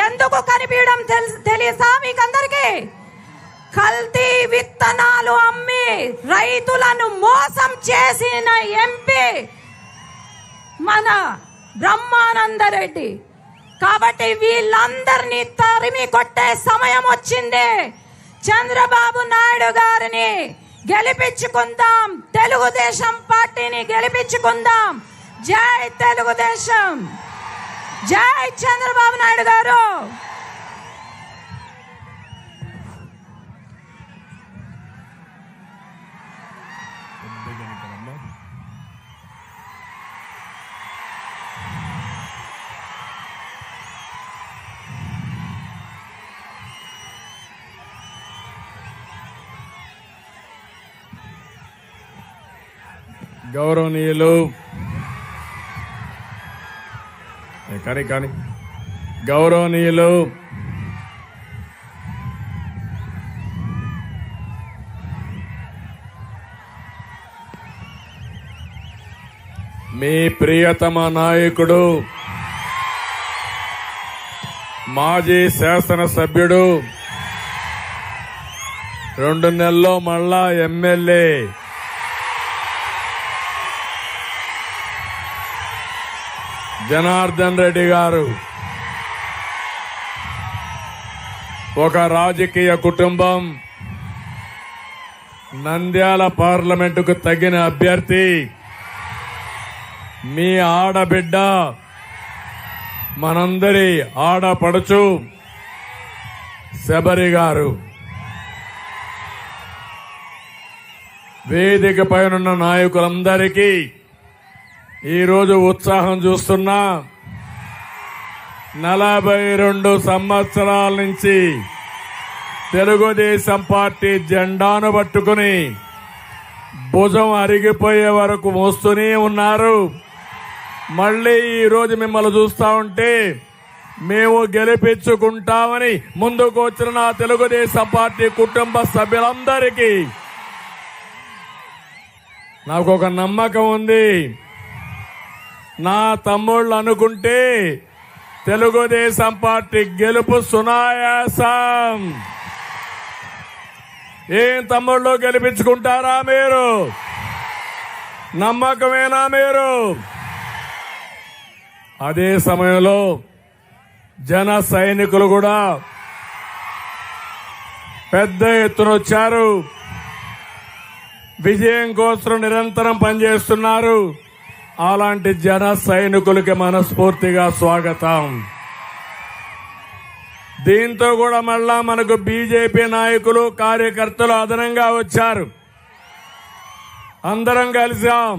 ఎందుకు కనిపించడం తెలుసా మీకందరికీ? కల్తీ విత్తనాలు అమ్మి రైతులను మోసం చేసిన ఎంపీ మన బ్రహ్మానందరెడ్డి. కాబట్టి వీళ్ళందరినీ తరిమి కొట్టే సమయం వచ్చింది. చంద్రబాబు నాయుడు గారిని గెలిపించుకుందాం, తెలుగుదేశం పార్టీని గెలిపించుకుందాం. జై తెలుగుదేశం, జై చంద్రబాబు నాయుడు గారు. గౌరవనీయులు గౌరవనీయులు మీ ప్రియతమ నాయకుడు, మాజీ శాసనసభ్యుడు, 2 నెలల్లో మళ్ళా ఎమ్మెల్యే జనార్దన్ రెడ్డి గారు ఒక రాజకీయ కుటుంబం, నంద్యాల పార్లమెంటుకు తగిన అభ్యర్థి, మీ ఆడబిడ్డ, మనందరి ఆడపడుచు శబరి గారు. వేదిక పైనున్న నాయకులందరికీ ఈరోజు ఉత్సాహం చూస్తున్నా. 42 సంవత్సరాల నుంచి తెలుగుదేశం పార్టీ జెండాను పట్టుకుని భుజం అరిగిపోయే వరకు మోస్తూనే ఉన్నారు. మళ్లీ ఈరోజు మిమ్మల్ని చూస్తా ఉంటే మేము గెలిపించుకుంటామని ముందుకు వచ్చిన నా తెలుగుదేశం పార్టీ కుటుంబ సభ్యులందరికీ నాకు ఒక నమ్మకం ఉంది. నా తమ్ముళ్ళు అనుకుంటే తెలుగుదేశం పార్టీ గెలుపు సునాయాసం. ఏం తమ్ముళ్ళు, గెలిపించుకుంటారా మీరు? నమ్మకమేనా మీరు? అదే సమయంలో జన సైనికులు కూడా పెద్ద ఎత్తున వచ్చారు. విజయం కోసం నిరంతరం పనిచేస్తున్నారు. అలాంటి జన సైనికులకి మనస్ఫూర్తిగా స్వాగతం. దీంతో కూడా మళ్ళా మనకు బీజేపీ నాయకులు, కార్యకర్తలు అదనంగా వచ్చారు. అందరం కలిసాం.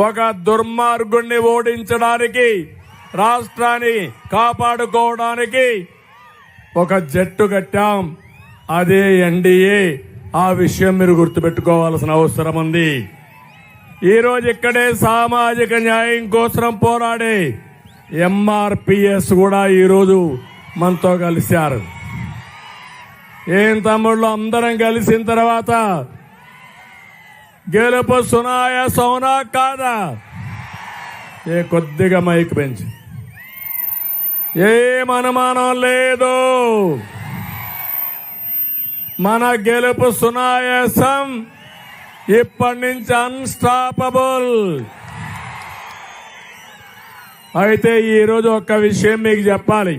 ఒక దుర్మార్గుణ్ణి ఓడించడానికి, రాష్ట్రాన్ని కాపాడుకోవడానికి ఒక జట్టు కట్టాం. అదే ఎన్డీఏ. ఆ విషయం మీరు గుర్తుపెట్టుకోవాల్సిన అవసరం ఉంది. ఈరోజు ఇక్కడే సామాజిక న్యాయం కోసం పోరాడే ఎంఆర్పీఎస్ కూడా ఈరోజు మనతో కలిశారు. ఏం తమ్ముళ్ళు, అందరం కలిసిన తర్వాత గెలుపు సునాయాసమా కాదా? కొద్దిగా మైక్ పెంచి, ఏం అనుమానం లేదు. మన గెలుపు సునాయాసం. ఇప్పటి నుంచి అన్స్టాపబుల్. అయితే ఈరోజు ఒక్క విషయం మీకు చెప్పాలి.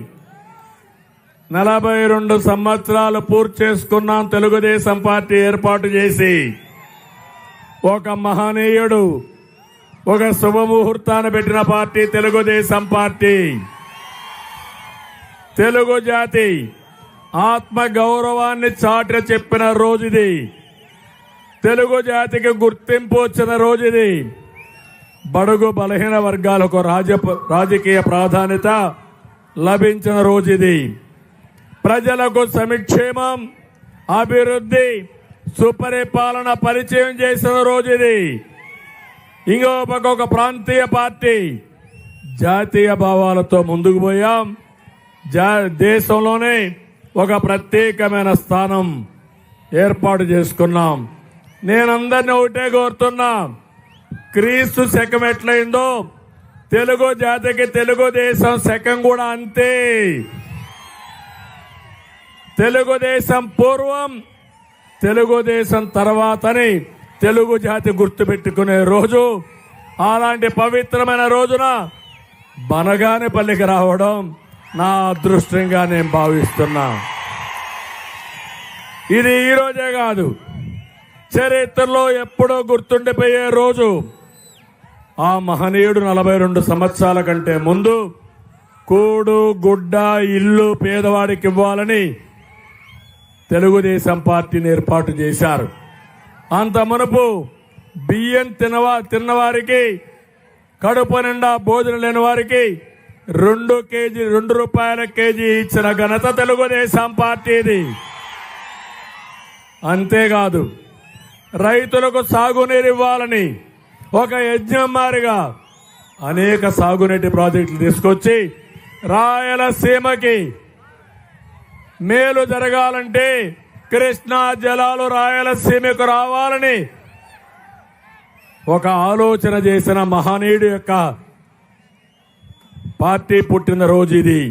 42 సంవత్సరాలు పూర్తి చేసుకున్నాం తెలుగుదేశం పార్టీ ఏర్పాటు చేసి. ఒక మహనీయుడు, ఒక శుభముహూర్తాన్ని పెట్టిన పార్టీ తెలుగుదేశం పార్టీ. తెలుగు జాతి ఆత్మ గౌరవాన్ని చాటి చెప్పిన రోజుది. తెలుగు జాతికి గుర్తింపు వచ్చిన రోజుది. బడుగు బలహీన వర్గాలకు రాజకీయ ప్రాధాన్యత లభించిన రోజుది. ప్రజలకు సంక్షేమం, అభివృద్ధి, సుపరిపాలన పరిచయం చేసిన రోజుది. ఇంకో పక్క ఒక ప్రాంతీయ పార్టీ జాతీయ భావాలతో ముందుకు పోయాం. దేశంలోనే ఒక ప్రత్యేకమైన స్థానం ఏర్పాటు చేసుకున్నాం. నేనందరినీ ఒకటే కోరుతున్నా, క్రీస్తు శకం ఎట్లయిందో తెలుగు జాతికి తెలుగుదేశం శకం కూడా అంతే. తెలుగుదేశం పూర్వం, తెలుగుదేశం తర్వాతని తెలుగు జాతి గుర్తుపెట్టుకునే రోజు. అలాంటి పవిత్రమైన రోజున బనగానేపల్లికి రావడం నా అదృష్టంగా నేను భావిస్తున్నా. ఇది ఈ రోజే కాదు, చరిత్రలో ఎప్పుడో గుర్తుండిపోయే రోజు. ఆ మహనీయుడు 42 సంవత్సరాల కంటే ముందు కూడు గుడ్డ ఇల్లు పేదవాడికి ఇవ్వాలని తెలుగుదేశం పార్టీని ఏర్పాటు చేశారు. అంత మునుపు బియ్యం తిన్నవారికి, కడుపు నిండా భోజనం లేని వారికి 2 రూపాయల కేజీ ఇచ్చిన ఘనత తెలుగుదేశం పార్టీది. అంతేకాదు, రైతులకు సాగునీరు ఇవ్వాలని ఒక యజ్ఞం మారిగా అనేక సాగునీటి ప్రాజెక్టులు తీసుకొచ్చి రాయలసీమకి మేలు జరగాలంటే కృష్ణా జలాలు రాయలసీమకు రావాలని ఒక ఆలోచన చేసిన మహనీయుడి యొక్క పార్టీ పుట్టిన రోజు ఇది.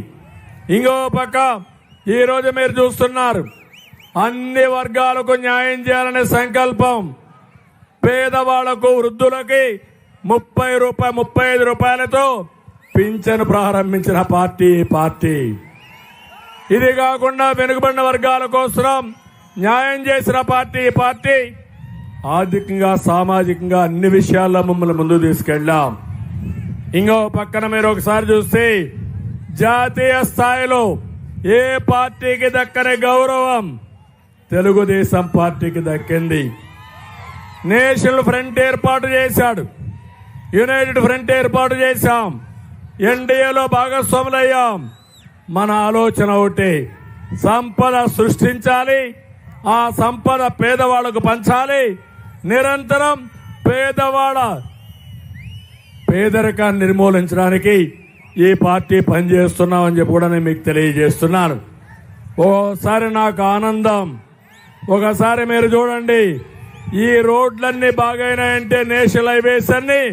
ఇంకో పక్క ఈరోజు మీరు చూస్తున్నారు, అన్ని వర్గాలకు న్యాయం చేయాలనే సంకల్పం. పేదవాళ్లకు, వృద్ధులకి 35 రూపాయలతో పింఛను ప్రారంభించిన పార్టీ. ఇది కాకుండా వెనుకబడిన వర్గాల కోసం న్యాయం చేసిన పార్టీ. ఆర్థికంగా, సామాజికంగా అన్ని విషయాల్లో మమ్మల్ని ముందుకు తీసుకెళ్ళాం. ఇంకో పక్కన మీరు ఒకసారి చూస్తే జాతీయ స్థాయిలో ఏ పార్టీకి దక్కని గౌరవం తెలుగుదేశం పార్టీకి దక్కింది. నేషనల్ ఫ్రంట్ ఏర్పాటు చేశాడు, యునైటెడ్ ఫ్రంట్ ఏర్పాటు చేశాం, ఎన్డీఏలో భాగస్వాములయ్యాం. మన ఆలోచన ఒకటి, సంపద సృష్టించాలి, ఆ సంపద పేదవాళ్లకు పంచాలి, నిరంతరం పేదరికాన్ని నిర్మూలించడానికి ఈ పార్టీ పనిచేస్తున్నామని చెప్పి కూడా నేను మీకు తెలియజేస్తున్నాను. ఓసారి నాకు ఆనందం, ఒకసారి మీరు చూడండి, ఈ రోడ్లన్నీ బాగైనాయంటే నేషనల్ హైవేస్ అన్ని,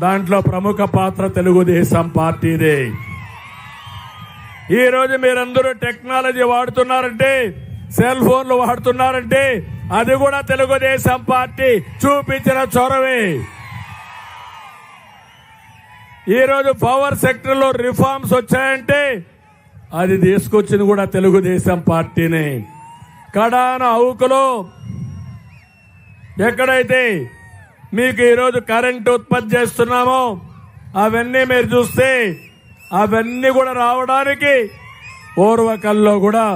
దాంట్లో ప్రముఖ పాత్ర తెలుగుదేశం పార్టీదే. ఈ రోజు మీరందరూ టెక్నాలజీ వాడుతున్నారంటే, సెల్ ఫోన్లు వాడుతున్నారంటే అది కూడా తెలుగుదేశం పార్టీ చూపించిన చొరవే. ఈ రోజు పవర్ సెక్టర్ లో రిఫార్మ్స్ వచ్చాయంటే అది తీసుకొచ్చింది కూడా తెలుగుదేశం పార్టీనే. కడాన అవుకులో ఎక్కడైతే మీకు ఈరోజు కరెంట్ ఉత్పత్తి చేస్తున్నామో అవన్నీ మీరు చూస్తే అవన్నీ కూడా రావడానికి ఓర్వకల్లో కూడా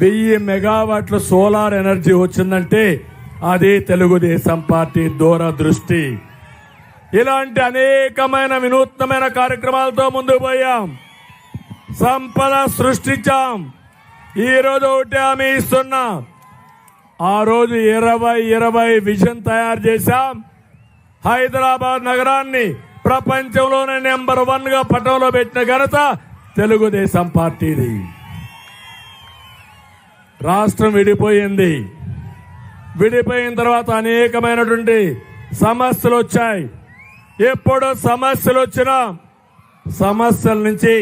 1000 మెగావాట్ల సోలార్ ఎనర్జీ వచ్చిందంటే అది తెలుగుదేశం పార్టీ దూరదృష్టి. ఇలాంటి అనేకమైన వినూత్నమైన కార్యక్రమాలతో ముందుకు పోయాం, సంపద సృష్టించాం. ఈ రోజు ఒకటి హామీ ఇస్తున్నా, ఆ రోజు 2020 విజన్ తయారు చేశాం. హైదరాబాద్ నగరాన్ని ప్రపంచంలోనే నెంబర్ 1 గా పటంలో పెట్టిన ఘనత తెలుగుదేశం పార్టీది. రాష్ట్రం విడిపోయింది, విడిపోయిన తర్వాత అనేకమైనటువంటి సమస్యలు వచ్చాయి. ఎప్పుడు సమస్యలు వచ్చినా సమస్యల నుంచి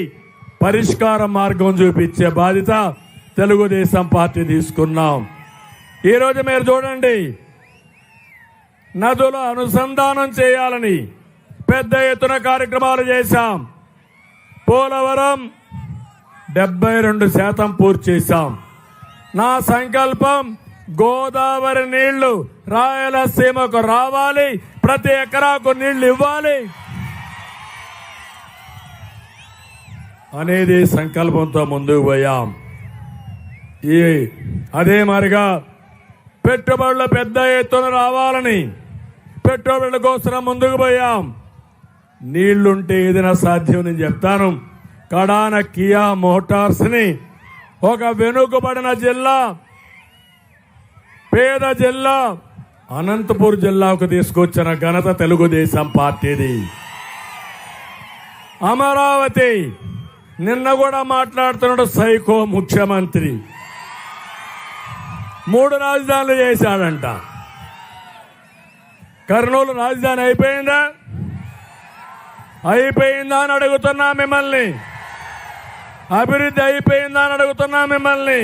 పరిష్కార మార్గం చూపించే బాధ్యత తెలుగుదేశం పార్టీ తీసుకున్నాం. ఈరోజు మీరు చూడండి, నదుల అనుసంధానం చేయాలని పెద్ద ఎత్తున కార్యక్రమాలు చేశాం. పోలవరం 72% పూర్తి చేశాం. నా సంకల్పం గోదావరి నీళ్లు రాయలసీమకు రావాలి, ప్రతి ఎకరాకు నీళ్లు ఇవ్వాలి అనేది సంకల్పంతో ముందుకు పోయాం. అదే మరిగా పెట్టుబడులు పెద్ద ఎత్తున రావాలని పెట్టుబడుల కోసం ముందుకు పోయాం. నీళ్లుంటే ఏదైనా సాధ్యం నేను చెప్తాను. కడాన కియా మోటార్స్ ని ఒక వెనుకబడిన జిల్లా, పేద జిల్లా అనంతపూర్ జిల్లాకు తీసుకొచ్చిన ఘనత తెలుగుదేశం పార్టీది. అమరావతి నిన్న కూడా మాట్లాడుతున్నాడు సైకో ముఖ్యమంత్రి, 3 రాజధానులు చేశాడంట. కర్నూలు రాజధాని అయిపోయిందా? అయిపోయిందా అని అడుగుతున్నా మిమ్మల్ని. అభివృద్ధి అయిపోయిందా అని అడుగుతున్నా మిమ్మల్ని.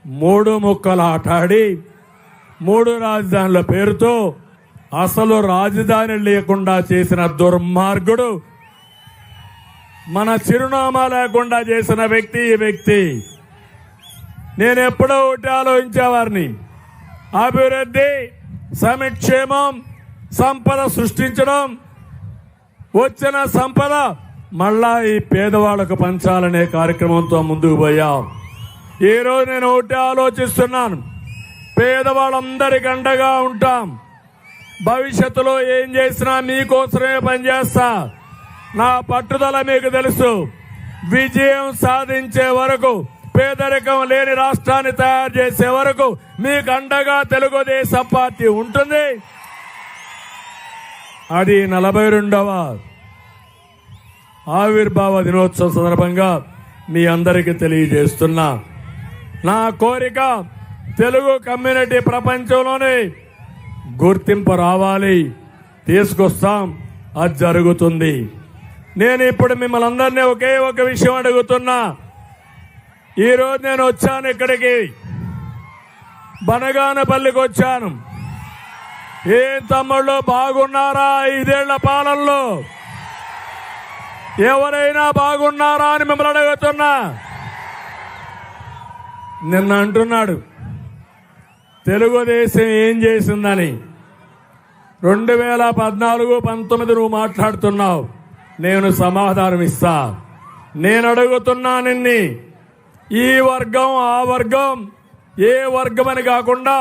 3 ముక్కల ఆటాడి 3 రాజధానుల పేరుతో అసలు రాజధాని లేకుండా చేసిన దుర్మార్గుడు, మన చిరునామా లేకుండా చేసిన వ్యక్తి ఈ వ్యక్తి. నేను ఎప్పుడో ఒకటి ఆలోచించేవారిని, అభివృద్ధి, సంక్షేమం, సంపద సృష్టించడం, వచ్చిన సంపద మళ్ళా ఈ పేదవాళ్లకు పంచాలనే కార్యక్రమంతో ముందుకు పోయాం. ఈరోజు నేను ఒకటి ఆలోచిస్తున్నాను, పేదవాళ్ళందరికీ అండగా ఉంటాం. భవిష్యత్తులో ఏం చేసినా మీకోసమే పనిచేస్తా. నా పట్టుదల మీకు తెలుసు. విజయం సాధించే వరకు, పేదరికం లేని రాష్ట్రాన్ని తయారు చేసే వరకు మీకు అండగా తెలుగుదేశం పార్టీ ఉంటుంది. అది 42వ ఆవిర్భావ దినోత్సవం సందర్భంగా మీ అందరికీ తెలియజేస్తున్నా. నా కోరిక తెలుగు కమ్యూనిటీ ప్రపంచంలోనే గుర్తింపు రావాలి, తీసుకొస్తాం, అది జరుగుతుంది. నేను ఇప్పుడు మిమ్మల్ని అందరినీ ఒకే ఒక విషయం అడుగుతున్నా. ఈరోజు నేను వచ్చాను ఇక్కడికి, బనగానపల్లికి వచ్చాను. ఏం తమ్ముళ్ళు బాగున్నారా? 5 ఏళ్ల పాలనలో ఎవరైనా బాగున్నారా అని మిమ్మల్ని అడుగుతున్నా. నిన్న అంటున్నాడు తెలుగుదేశం ఏం చేసిందని. 2014-19 నువ్వు మాట్లాడుతున్నావు, నేను సమాధానం ఇస్తా. నేను అడుగుతున్నా నిన్ని, ఈ వర్గం ఆ వర్గం ఏ వర్గం అని కాకుండా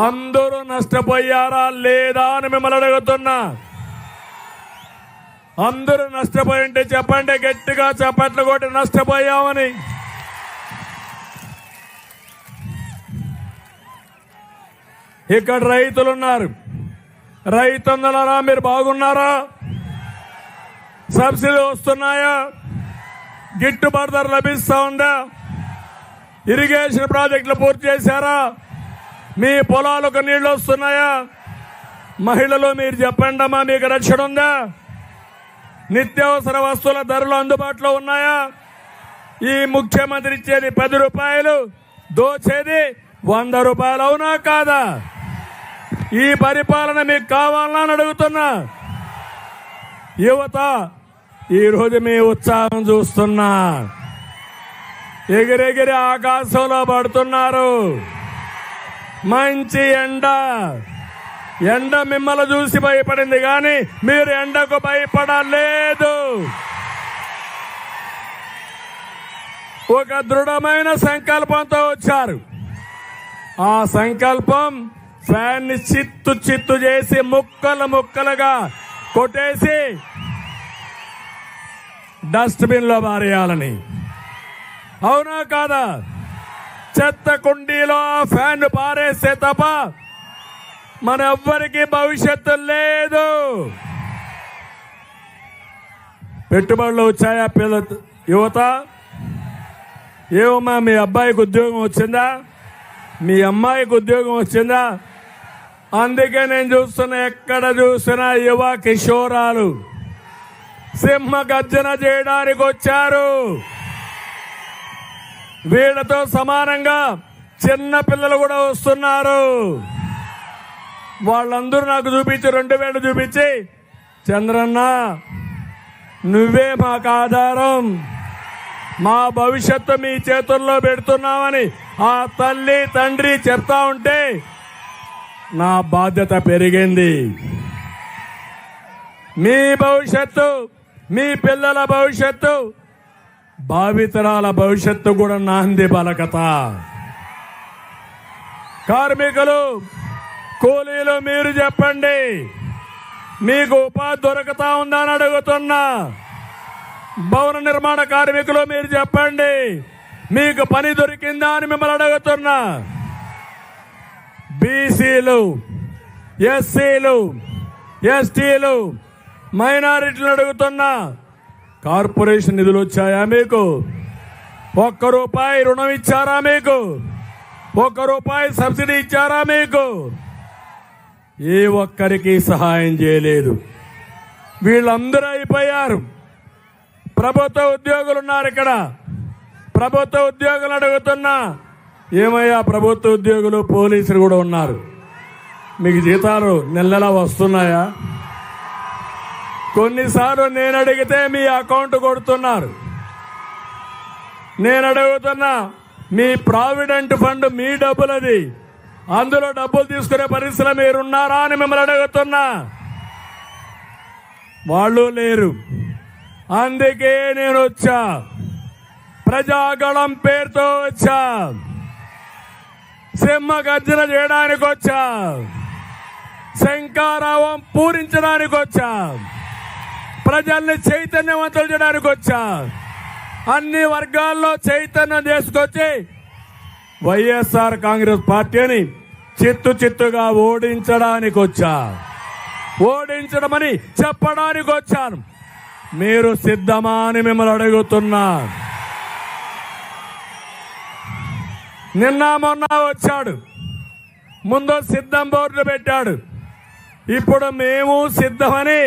అందరూ నష్టపోయారా లేదా అని మిమ్మల్ని అడుగుతున్నా. అందరూ నష్టపోయి ఉంటే చెప్పండి, గట్టిగా చప్పట్లు కొట్టి నష్టపోయామని. ఇక్కడ రైతులున్నారు. రైతన్నలారా, మీరు బాగున్నారా? సబ్సిడీ వస్తున్నాయా? గిట్టుబాటు ధర లభిస్తా ఉందా? ఇరిగేషన్ ప్రాజెక్టులు పూర్తి చేశారా? మీ పొలాలకు నీళ్లు వస్తున్నాయా? మహిళలు మీరు చెప్పండి అమ్మా, మీకు రక్షణ ఉందా? నిత్యావసర వస్తువుల ధరలు అందుబాటులో ఉన్నాయా? ఈ ముఖ్యమంత్రి ఇచ్చేది 10 రూపాయలు, దోచేది 100 రూపాయలు, అవునా కాదా? ఈ పరిపాలన మీకు కావాలని అడుగుతున్నా. యువత ఈరోజు మీ ఉత్సాహం చూస్తున్నా. ఎగిరెగిరి ఆకాశంలో పడుతున్నారు. మంచి ఎండ మిమ్మల్ని చూసి భయపడింది, కానీ మీరు ఎండకు భయపడలేదు. ఒక దృఢమైన సంకల్పంతో వచ్చారు. ఆ సంకల్పం ఫ్యాన్ ని చిత్తు చేసి ముక్కలుగా కొట్టేసి డస్ట్బిన్ లో పారేయాలని. అవునా కాదా? చెత్త కుండీలో ఆ ఫ్యాన్ పారేస్తే తప్ప మన ఎవ్వరికి భవిష్యత్తు లేదు. పెట్టుబడులు వచ్చాయా యువత? ఏమమ్మా, మీ అబ్బాయికి ఉద్యోగం వచ్చిందా? మీ అమ్మాయికి ఉద్యోగం వచ్చిందా? అందుకే నేను చూస్తున్నా, ఎక్కడ చూసినా యువ కిషోరాలు సింహ గర్జన చేయడానికి వచ్చారు. వీళ్లతో సమానంగా చిన్న పిల్లలు కూడా వస్తున్నారు. వాళ్ళందరూ నాకు చూపించి 2000 చూపించి, చంద్రన్న నువ్వే మాకు ఆధారం, మా భవిష్యత్తు మీ చేతుల్లో పెడుతున్నామని ఆ తల్లి తండ్రి చెప్తా ఉంటే నా బాధ్యత పెరిగింది. మీ భవిష్యత్తు, మీ పిల్లల భవిష్యత్తు, భావితరాల భవిష్యత్తు కూడా నాంది పలకత. కార్మికులు, కూలీలు మీరు చెప్పండి, మీకు ఉపాధి దొరుకుతా ఉందా అని అడుగుతున్నా. భవన నిర్మాణ కార్మికులు మీరు చెప్పండి, మీకు పని దొరికిందా అని మిమ్మల్ని అడుగుతున్నా. బీసీలు, ఎస్సీలు, ఎస్టీలు, మైనారిటీలు అడుగుతున్నా. కార్పొరేషన్ నిధులు వచ్చాయా మీకు? 1 రూపాయి రుణం ఇచ్చారా మీకు? 1 రూపాయి సబ్సిడీ ఇచ్చారా మీకు? ఏ ఒక్కరికి సహాయం చేయలేదు. వీళ్ళందరూ అయిపోయారు. ప్రభుత్వ ఉద్యోగులు ఉన్నారు ఇక్కడ. ప్రభుత్వ ఉద్యోగులు అడుగుతున్నా, ఏమయ్యా ప్రభుత్వ ఉద్యోగులు పోలీసులు కూడా ఉన్నారు, మీకు జీతాలు నెలలా వస్తున్నాయా? కొన్నిసార్లు నేను అడిగితే మీ అకౌంట్ కొడుతున్నారు. నేను అడుగుతున్నా, మీ ప్రావిడెంట్ ఫండ్ మీ డబ్బులది, అందులో డబ్బులు తీసుకునే పరిస్థితిలో మీరున్నారా అని మిమ్మల్ని అడుగుతున్నా. వాళ్ళు లేరు. అందుకే నేను వచ్చా, ప్రజాగళం పేరుతో వచ్చా, సింహ గర్జన చేయడానికి వచ్చా, శంకారావం పూరించడానికి వచ్చా, ప్రజల్ని చైతన్యవంతులు చేయడానికి వచ్చా, అన్ని వర్గాల్లో చైతన్యం తీసుకొచ్చి వైఎస్ఆర్ కాంగ్రెస్ పార్టీని చిత్తుగా ఓడించడానికి వచ్చా, ఓడించడమని చెప్పడానికి వచ్చాను. మీరు సిద్ధమా అని మిమ్మల్ని అడుగుతున్నా. నిన్న మొన్న వచ్చాడు, ముందు సిద్ధం బోర్డు పెట్టాడు, ఇప్పుడు మేము సిద్ధమని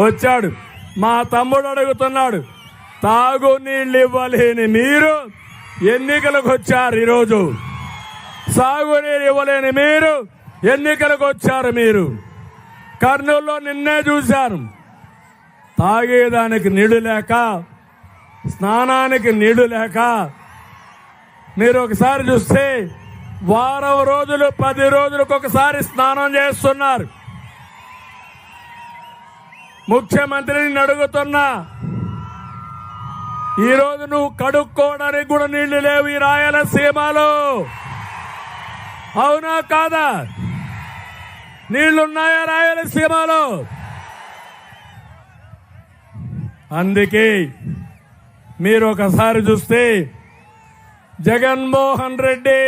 వచ్చాడు. మా తమ్ముడు అడుగుతున్నాడు, తాగు నీళ్ళు ఇవ్వలేని మీరు ఎన్నికలకు వచ్చారు. ఈరోజు సాగునీరు ఇవ్వలేని మీరు ఎన్నికలకు వచ్చారు. మీరు కర్నూలులో నిన్నే చూశారు, తాగేదానికి నీళ్లు లేక, స్నానానికి నీళ్లు లేక. మీరు ఒకసారి చూస్తే వారం రోజులు 10 రోజులకు ఒకసారి స్నానం చేస్తున్నారు. ముఖ్యమంత్రిని అడుగుతున్నా, ఈరోజు నువ్వు కడుక్కోవడానికి కూడా నీళ్లు లేవు ఈ రాయలసీమలో, అవునా కాదా? నీళ్లున్నాయా రాయలసీమలో? అందుకే మీరు ఒకసారి చూస్తే జగన్మోహన్ రెడ్డి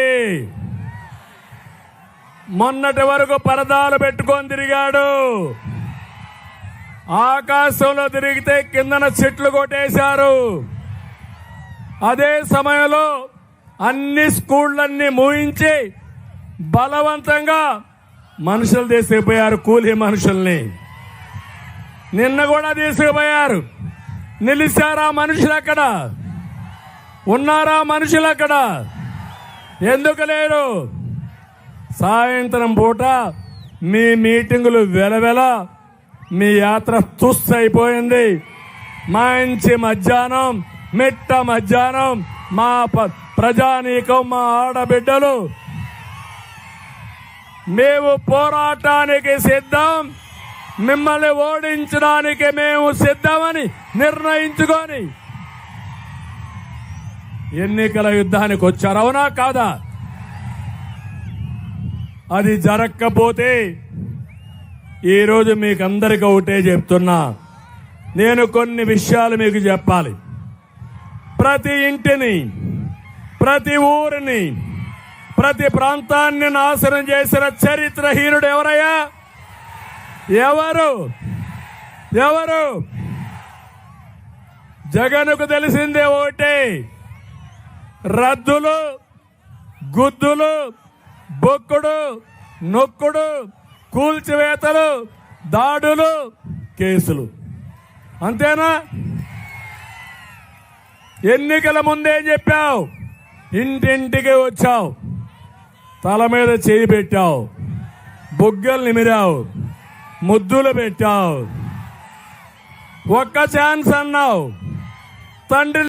మొన్నటి వరకు పరదాలు పెట్టుకొని తిరిగాడు. ఆకాశంలో తిరిగితే కిందన చెట్లు కొట్టేశారు. అదే సమయంలో అన్ని స్కూళ్లన్నీ మూయించి బలవంతంగా మనుషులు తీసుకుపోయారు, కూలీ మనుషుల్ని. నిన్న కూడా తీసుకుపోయారు. నిలిచారా మనుషులు అక్కడ? ఉన్నారా మనుషులు అక్కడ? ఎందుకు లేరు? సాయంత్రం పూట మీ మీటింగులు వెలవెల, మీ యాత్ర తుస్సు అయిపోయింది. మంచి మధ్యాహ్నం, మిట్ట మధ్యాహ్నం మా ప్రజానీకం, మా ఆడబిడ్డలు మేము పోరాటానికి సిద్ధం, మిమ్మల్ని ఓడించడానికి మేము సిద్ధమని నిర్ణయించుకొని ఎన్నికల యుద్ధానికి వచ్చారు, అవునా కాదా? అది జరగకపోతే ఈరోజు మీకు అందరికీ ఒకటే చెప్తున్నా, నేను కొన్ని విషయాలు మీకు చెప్పాలి. ప్రతి ఇంటిని, ప్రతి ఊరిని, ప్రతి ప్రాంతాన్ని నాశనం చేసిన చరిత్రహీనుడు ఎవరయ్యా? ఎవరు? ఎవరు? జగన్కు తెలిసిందే ఒకటే, రద్దులు, గుద్దులు, బొక్కుడు, నొక్కుడు, కూల్చివేతలు, దాడులు, కేసులు. అంతేనా? ఎన్నికల ముందే చెప్పావు, ఇంటింటికి వచ్చావు, తల మీద చేయి పెట్టావు, బుగ్గలు నిమిరావు, ముద్దులు పెట్టావు, ఒక్క ఛాన్స్ అన్నావు. తండ్రి